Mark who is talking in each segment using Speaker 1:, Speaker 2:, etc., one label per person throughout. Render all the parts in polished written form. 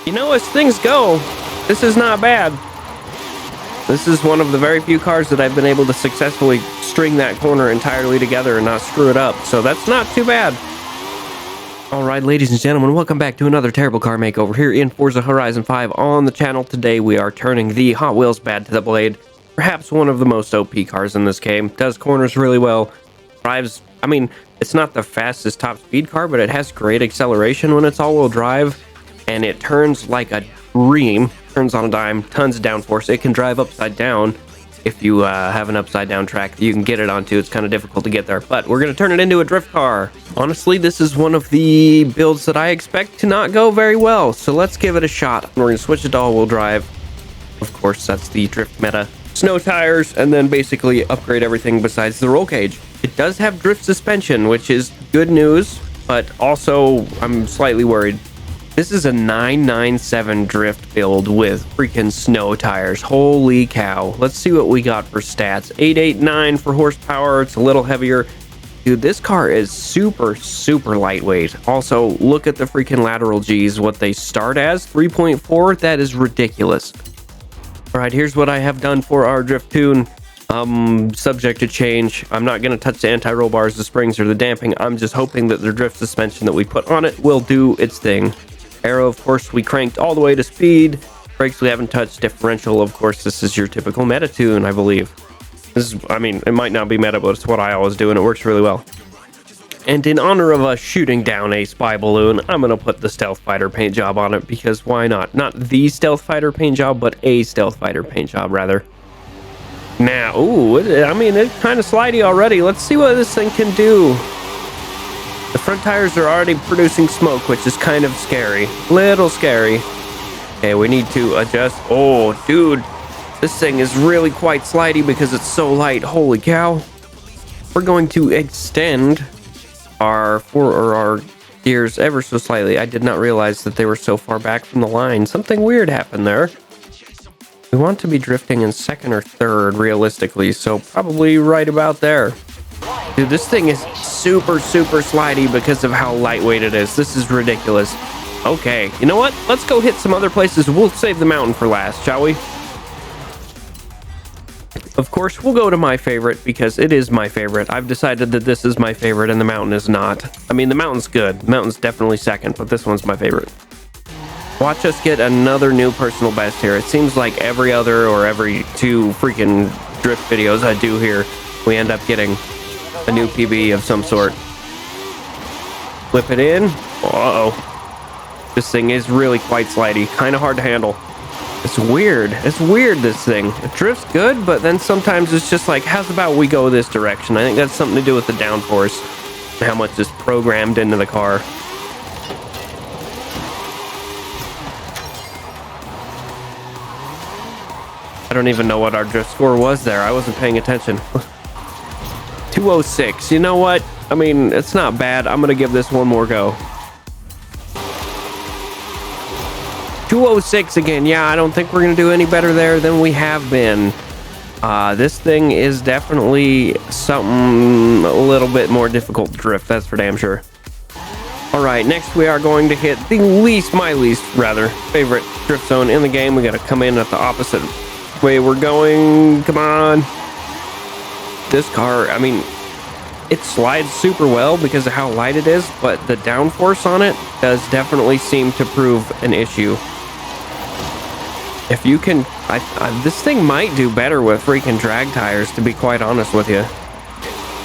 Speaker 1: You know, as things go, this is not bad. This is one of the very few cars that I've been able to successfully string that corner entirely together and not screw it up, so that's not too bad. Alright, ladies and gentlemen, welcome back to another terrible car makeover here in Forza Horizon 5 on the channel. Today we are turning the Hot Wheels Bad to the Blade, perhaps one of the most OP cars in this game. Does corners really well, drives, I mean, it's not the fastest top speed car, but it has great acceleration when it's all-wheel drive, and it turns like a dream. Turns on a dime, tons of downforce. It can drive upside down. If you have an upside down track that you can get it onto, it's kind of difficult to get there, but we're going to turn it into a drift car. Honestly, this is one of the builds that I expect to not go very well, so let's give it a shot. We're going to switch it to all-wheel drive. Of course, that's the drift meta. Snow tires, and then basically upgrade everything besides the roll cage. It does have drift suspension, which is good news, but also I'm slightly worried. This is a 997 drift build with freaking snow tires. Holy cow. Let's see what we got for stats. 889 for horsepower. It's a little heavier. Dude, this car is super lightweight. Also, look at the freaking lateral G's. What they start as, 3.4. That is ridiculous. All right, here's what I have done for our drift tune. Subject to change. I'm not going to touch the anti-roll bars, the springs, or the damping. I'm just hoping that the drift suspension that we put on it will do its thing. Aero, of course, we cranked all the way to speed. Brakes we haven't touched. Differential, of course, this is your typical meta tune, I believe. This is, I mean, it might not be meta, but it's what I always do, and it works really well. And in honor of us shooting down a spy balloon, I'm going to put the stealth fighter paint job on it, because why not? Not the stealth fighter paint job, but a stealth fighter paint job, rather. Now, ooh, I mean, it's kind of slidey already. Let's see what this thing can do. The front tires are already producing smoke, which is kind of scary. Little scary. Okay, we need to adjust. Oh, dude. This thing is really quite slidey because it's so light. Holy cow. We're going to extend our gears ever so slightly. I did not realize that they were so far back from the line. Something weird happened there. We want to be drifting in second or third, realistically, so probably right about there. Dude, this thing is super slidey because of how lightweight it is. This is ridiculous. Okay, you know what? Let's go hit some other places. We'll save the mountain for last, shall we? Of course, we'll go to my favorite because it is my favorite. I've decided that this is my favorite and the mountain is not. I mean, the mountain's good. The mountain's definitely second, but this one's my favorite. Watch us get another new personal best here. It seems like every other or every two freaking drift videos I do here, we end up getting a new PB of some sort. Flip it in. Uh-oh. This thing is really quite slidey. Kind of hard to handle. It's weird. It's weird, this thing. It drifts good, but then sometimes it's just like, how's about we go this direction? I think that's something to do with the downforce and how much is programmed into the car. I don't even know what our drift score was there. I wasn't paying attention. 206. You know what? I mean, it's not bad. I'm going to give this one more go. 206 again. Yeah, I don't think we're going to do any better there than we have been. This thing is definitely something a little bit more difficult to drift. That's for damn sure. All right, next we are going to hit the my least favorite drift zone in the game. We got to come in at the opposite way we're going. Come on. This car, I mean, it slides super well because of how light it is, but the downforce on it does definitely seem to prove an issue. If you can, this thing might do better with freaking drag tires, to be quite honest with you.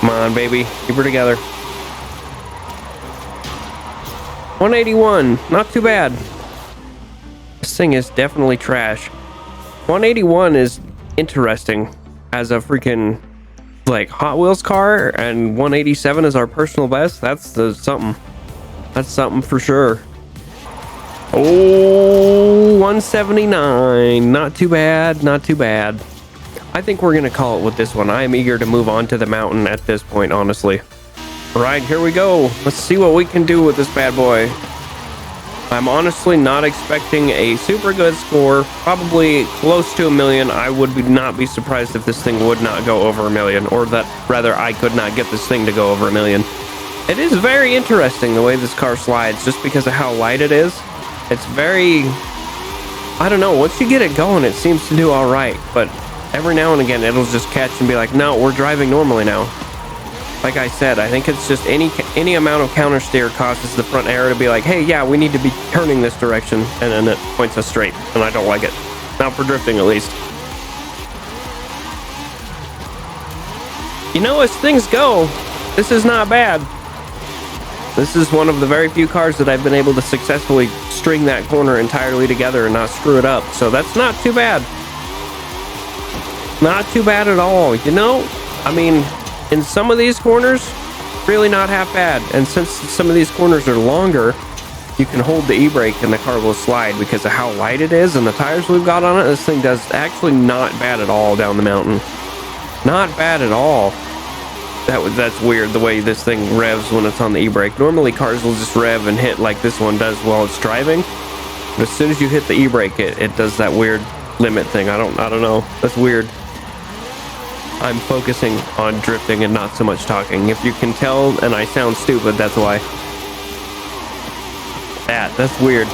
Speaker 1: Come on, baby, keep her together. 181, not too bad. This thing is definitely trash. 181 is interesting as a freaking like Hot Wheels car, and 187 is our personal best. That's something. That's something for sure. Oh, 179. Not too bad. Not too bad. I think we're gonna call it with this one. I am eager to move on to the mountain at this point, honestly. All right, here we go. Let's see what we can do with this bad boy. I'm honestly not expecting a super good score, probably close to 1 million. I would not be surprised if this thing would not go over 1 million, or that rather I could not get this thing to go over 1 million. It is very interesting the way this car slides, just because of how light it is. It's very I don't know, once you get it going, it seems to do all right, but every now and again, it'll just catch and be like, no, we're driving normally now. Like I said, I think it's just any amount of counter steer causes the front aero to be like, hey, yeah, we need to be turning this direction, and then it points us straight, and I don't like it. Not for drifting, at least. You know, as things go, this is not bad. This is one of the very few cars that I've been able to successfully string that corner entirely together and not screw it up, so that's not too bad. Not too bad at all, you know? I mean, in some of these corners, really not half bad, and since some of these corners are longer, you can hold the e-brake and the car will slide because of how light it is and the tires we've got on it. This thing does actually not bad at all down the mountain. Not bad at all. That's weird, the way this thing revs when it's on the e-brake. Normally cars will just rev and hit like this one does while it's driving, but as soon as you hit the e-brake, it does that weird limit thing. I don't know. That's weird. I'm focusing on drifting and not so much talking. If you can tell and I sound stupid, that's why. That's weird.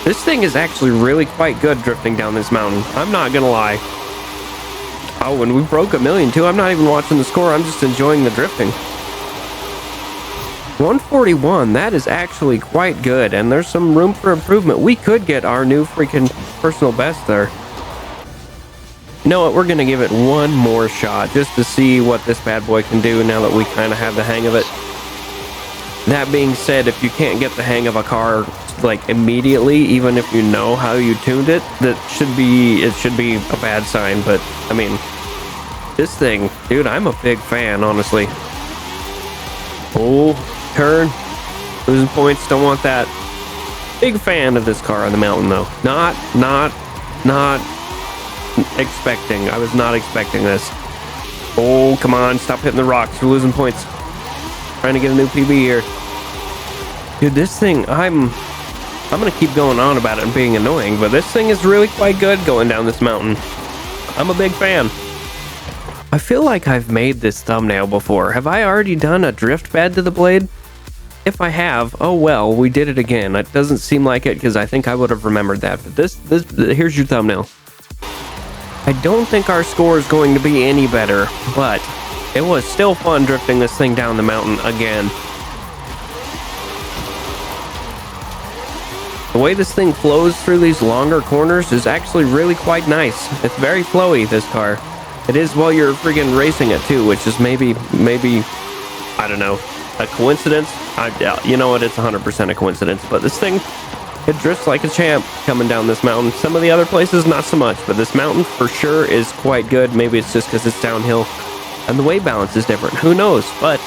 Speaker 1: This thing is actually really quite good drifting down this mountain. I'm not gonna lie. Oh, and we broke 1,000,000 too. I'm not even watching the score. I'm just enjoying the drifting. 141, that is actually quite good, and there's some room for improvement. We could get our new freaking personal best there. You know what, we're gonna give it one more shot just to see what this bad boy can do now that we kind of have the hang of it. That being said, if you can't get the hang of a car like immediately, even if you know how you tuned it, it should be a bad sign. But I mean, this thing, dude, I'm a big fan, honestly. Oh, turn, losing points, don't want that. Big fan of this car on the mountain though. Not expecting. I was not expecting this. Oh, come on, stop hitting the rocks. We're losing points. Trying to get a new PB here. Dude, this thing, I'm gonna keep going on about it and being annoying, but this thing is really quite good going down this mountain. I'm a big fan. I feel like I've made this thumbnail before. Have I already done a drift bed to the blade? If I have, oh well, we did it again. It doesn't seem like it because I think I would have remembered that, but here's your thumbnail. I don't think our score is going to be any better, but it was still fun drifting this thing down the mountain again. The way this thing flows through these longer corners is actually really quite nice. It's very flowy, this car. It is while you're friggin' racing it too, which is maybe, I don't know, a coincidence? You know what, it's 100% a coincidence, but this thing, it drifts like a champ coming down this mountain. Some of the other places, not so much, but this mountain for sure is quite good. Maybe it's just because it's downhill and the weight balance is different. Who knows? But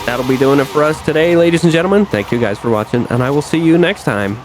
Speaker 1: that'll be doing it for us today, ladies and gentlemen. Thank you guys for watching, and I will see you next time.